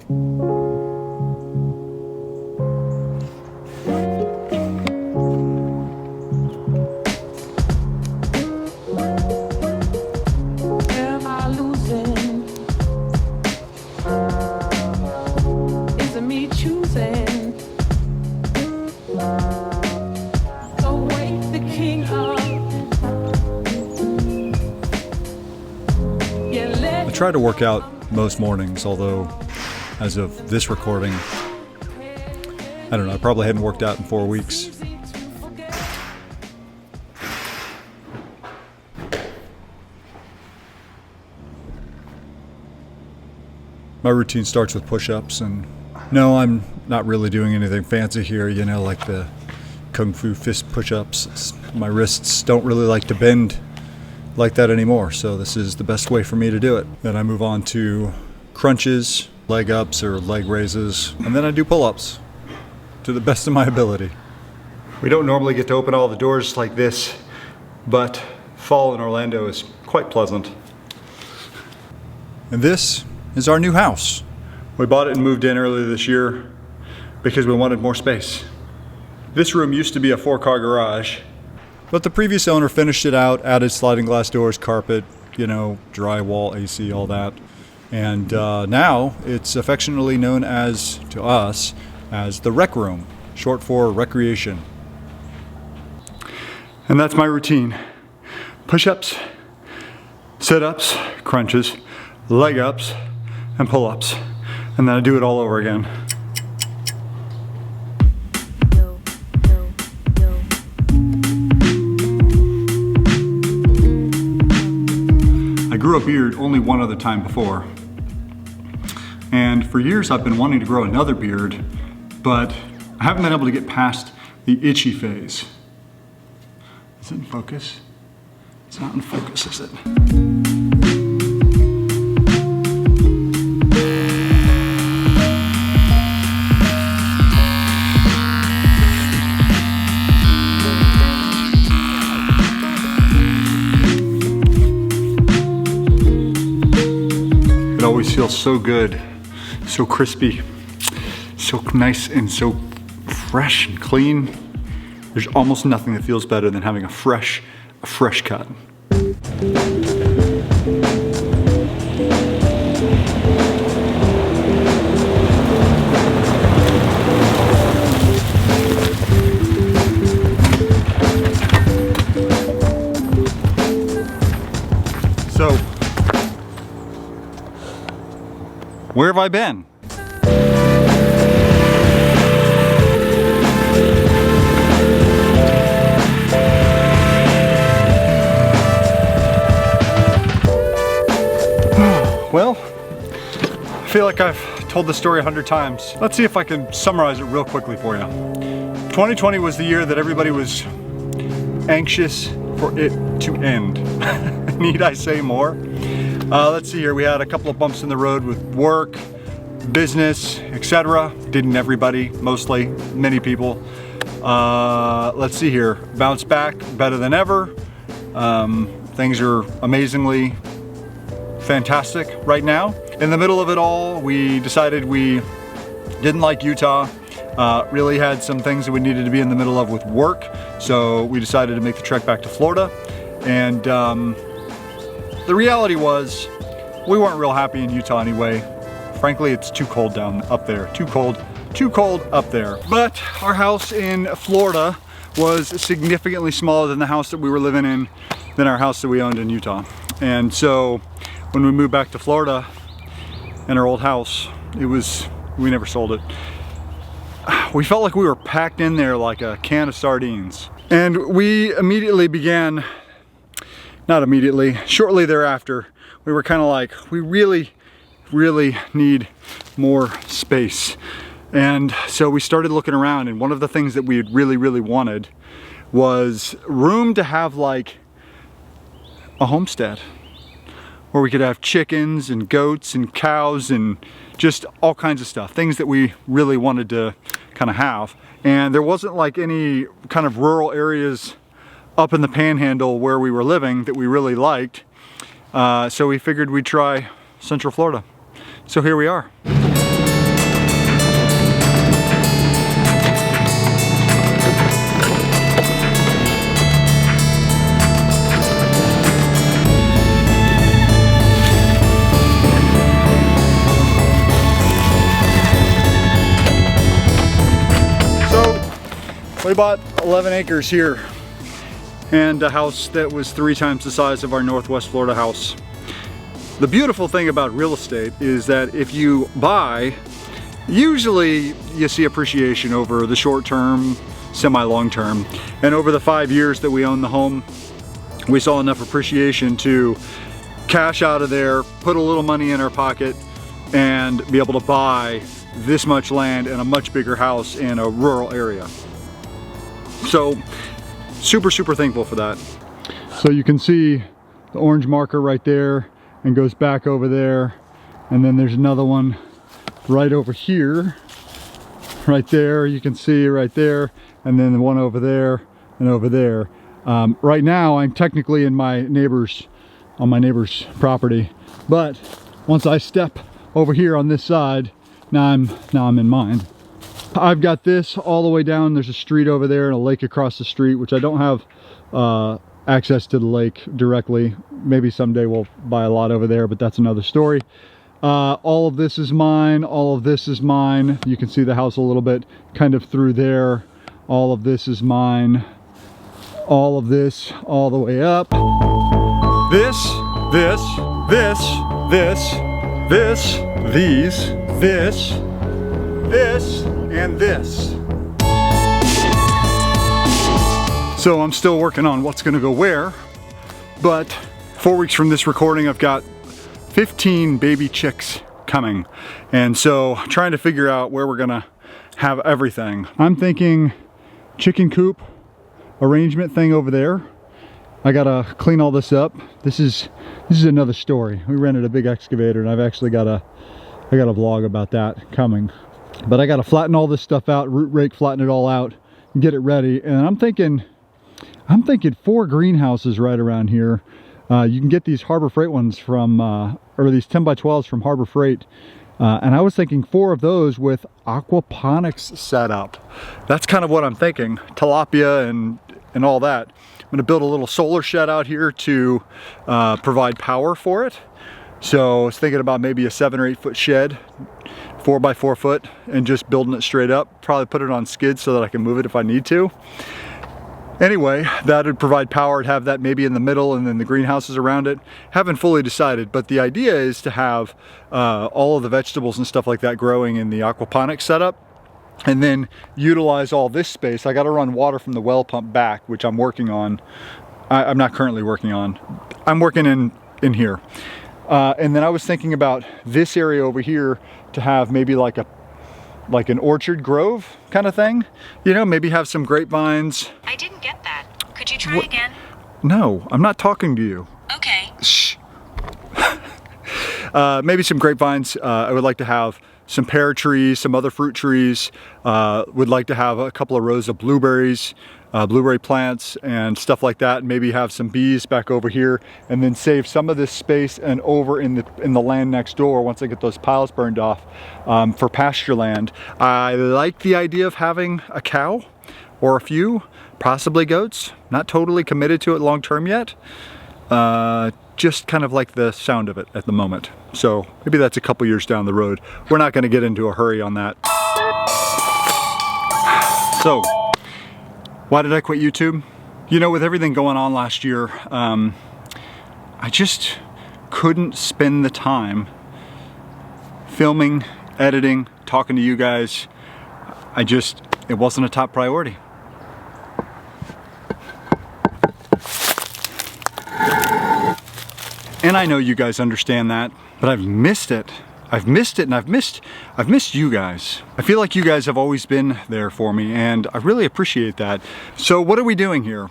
I try to work out most mornings, although as of this recording, I don't know, I probably hadn't worked out in 4 weeks. My routine starts with push-ups, and no, I'm not really doing anything fancy here, you know, like the Kung Fu fist push-ups. My wrists don't really like to bend like that anymore, so this is the best way for me to do it. Then I move on to crunches, leg ups or leg raises, and then I do pull-ups to the best of my ability. We don't normally get to open all the doors like this, but fall in Orlando is quite pleasant. And this is our new house. We bought it and moved in earlier this year because we wanted more space. This room used to be a 4-car garage, but the previous owner finished it out, added sliding glass doors, carpet, you know, drywall, AC, all that. And now it's affectionately known as, to us, as the rec room, short for recreation. And that's my routine. Push-ups, sit-ups, crunches, leg ups, and pull-ups. And then I do it all over again. I grew a beard only one other time before. And for years I've been wanting to grow another beard, but I haven't been able to get past the itchy phase. Is it in focus? It's not in focus, is it? It always feels so good, so crispy, so nice and so fresh and clean. There's almost nothing that feels better than having a fresh cut. So, where have I been? Well, I feel like I've told the story 100 times. Let's see if I can summarize it real quickly for you. 2020 was the year that everybody was anxious for it to end. Need I say more? Let's see here, we had a couple of bumps in the road with work, business, etc. Didn't everybody, mostly, many people. Let's see here, bounced back better than ever. Things are amazingly fantastic right now. In the middle of it all, we decided we didn't like Utah. Really had some things that we needed to be in the middle of with work. So we decided to make the trek back to Florida. And the reality was we weren't real happy in Utah anyway. Frankly, it's too cold down up there. Too cold up there. But our house in Florida was significantly smaller than the house that we were living in, than our house that we owned in Utah. And so when we moved back to Florida in our old house, we never sold it. We felt like we were packed in there like a can of sardines. And we immediately began, not immediately, shortly thereafter, we were kind of like, we really need more space. And so we started looking around, and one of the things that we really wanted was room to have like a homestead where we could have chickens and goats and cows and just all kinds of stuff, things that we really wanted to kind of have. And there wasn't like any kind of rural areas up in the panhandle where we were living that we really liked. So we figured we'd try Central Florida. So here we are. We bought 11 acres here and a house that was 3 times the size of our Northwest Florida house. The beautiful thing about real estate is that if you buy, usually you see appreciation over the short term, semi-long term. And over the 5 years that we owned the home, we saw enough appreciation to cash out of there, put a little money in our pocket, and be able to buy this much land and a much bigger house in a rural area. So super thankful for that. So you can see the orange marker right there and goes back over there, and then there's another one right over here, right there, you can see right there, and then the one over there and over there. Right now I'm technically in my neighbor's property, but once I step over here on this side, now I'm in mine. I've got this all the way down. There's a street over there and a lake across the street, which I don't have access to the lake directly. Maybe someday we'll buy a lot over there, but that's another story. All of this is mine. All of this is mine. You can see the house a little bit kind of through there. All of this is mine. All of this all the way up. This, and this. So I'm still working on what's gonna go where, but 4 weeks from this recording, I've got 15 baby chicks coming. And so trying to figure out where we're gonna have everything. I'm thinking chicken coop arrangement thing over there. I gotta clean all this up. This is another story. We rented a big excavator, and I've actually got a vlog about that coming. But I gotta flatten all this stuff out, root rake, flatten it all out, and get it ready. And I'm thinking 4 greenhouses right around here. You can get these Harbor Freight ones from, or these 10 by 12s from Harbor Freight. And I was thinking 4 of those with aquaponics setup. That's kind of what I'm thinking. Tilapia and all that. I'm gonna build a little solar shed out here to provide power for it. So I was thinking about maybe a 7 or 8 foot shed, 4 by 4 foot, and just building it straight up. Probably put it on skids so that I can move it if I need to. Anyway, that would provide power. I'd have that maybe in the middle and then the greenhouses around it. Haven't fully decided, but the idea is to have all of the vegetables and stuff like that growing in the aquaponics setup, and then utilize all this space. I got to run water from the well pump back, which I'm working on. I'm not currently working on. I'm working in here. And then I was thinking about this area over here to have maybe like an orchard grove kind of thing. You know, maybe have some grapevines. I didn't get that. Could you try again? No, I'm not talking to you. Okay. Shh. Maybe some grapevines. I would like to have some pear trees, some other fruit trees. Would like to have a couple of rows of blueberries, blueberry plants and stuff like that. And maybe have some bees back over here, and then save some of this space and over in the land next door once I get those piles burned off for pasture land. I like the idea of having a cow or a few, possibly goats. Not totally committed to it long term yet. Just kind of like the sound of it at the moment. So maybe that's a couple years down the road. We're not going to get into a hurry on that. So, why did I quit YouTube? You know, with everything going on last year, I just couldn't spend the time filming, editing, talking to you guys. It wasn't a top priority. And I know you guys understand that, but I've missed it. I've missed it, and I've missed you guys. I feel like you guys have always been there for me, and I really appreciate that. So what are we doing here?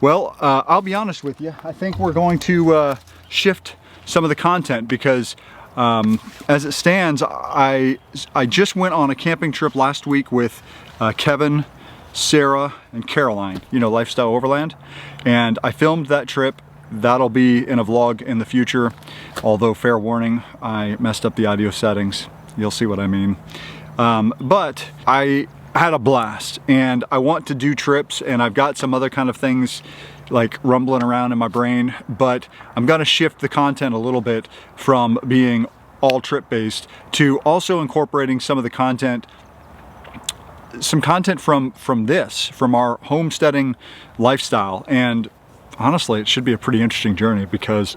Well, I'll be honest with you. I think we're going to shift some of the content because as it stands, I just went on a camping trip last week with Kevin, Sarah, and Caroline, you know, Lifestyle Overland. And I filmed that trip. That'll be in a vlog in the future, although fair warning, I messed up the audio settings. You'll see what I mean. But I had a blast, and I want to do trips, and I've got some other kind of things like rumbling around in my brain, but I'm gonna shift the content a little bit from being all trip based to also incorporating some of the content some content from our homesteading lifestyle. And honestly, it should be a pretty interesting journey, because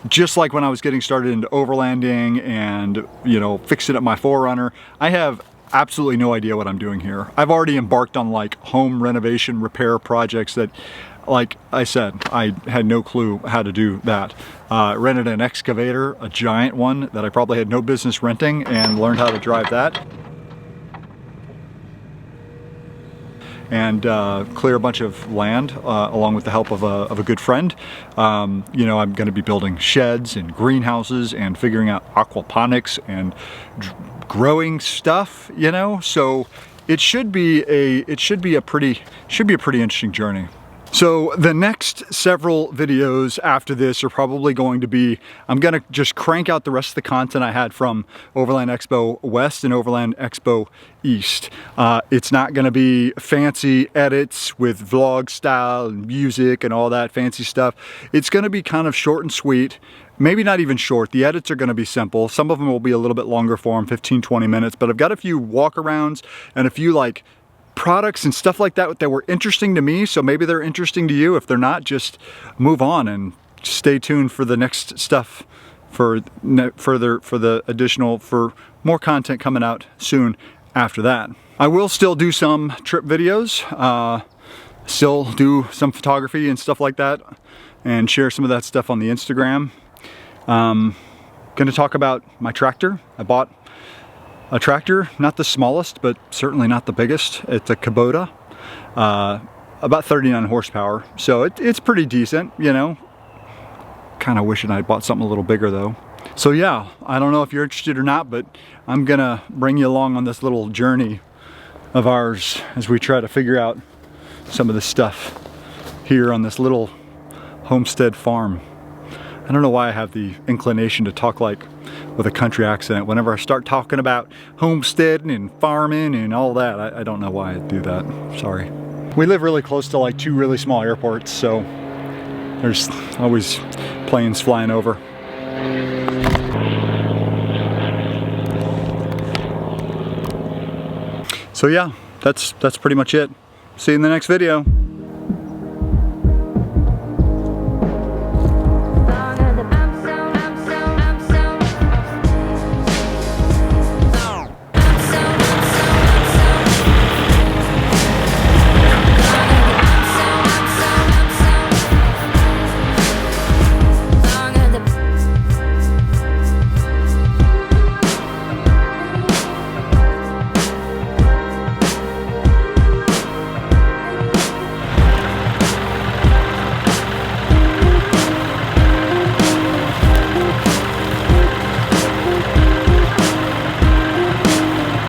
just like when I was getting started into overlanding and, you know, fixing up my 4Runner, I have absolutely no idea what I'm doing here. I've already embarked on like home renovation repair projects that, like I said, I had no clue how to do that. Rented an excavator, a giant one that I probably had no business renting, and learned how to drive that. And clear a bunch of land along with the help of a good friend. You know, I'm going to be building sheds and greenhouses and figuring out aquaponics and growing stuff, you know, so it should be a pretty interesting journey. So the next several videos after this are probably going to be, I'm gonna just crank out the rest of the content I had from Overland Expo West and Overland Expo East. It's not gonna be fancy edits with vlog style and music and all that fancy stuff. It's gonna be kind of short and sweet. Maybe not even short. The edits are going to be simple. Some of them will be a little bit longer form, 15-20 minutes, but I've got a few walk-arounds and a few like products and stuff like that that were interesting to me, so maybe they're interesting to you. If they're not, just move on and stay tuned for the next stuff, for more content coming out soon after that. I will still do some trip videos, still do some photography and stuff like that, and share some of that stuff on the Instagram. Gonna talk about my tractor. I bought a tractor, not the smallest, but certainly not the biggest. It's a Kubota, about 39 horsepower. So it's pretty decent, you know. Kind of wishing I'd bought something a little bigger though. So yeah, I don't know if you're interested or not, but I'm gonna bring you along on this little journey of ours as we try to figure out some of the stuff here on this little homestead farm. I don't know why I have the inclination to talk like with a country accent whenever I start talking about homesteading and farming and all that. I don't know why I do that, sorry. We live really close to like two really small airports, so there's always planes flying over. So yeah, that's pretty much it. See you in the next video.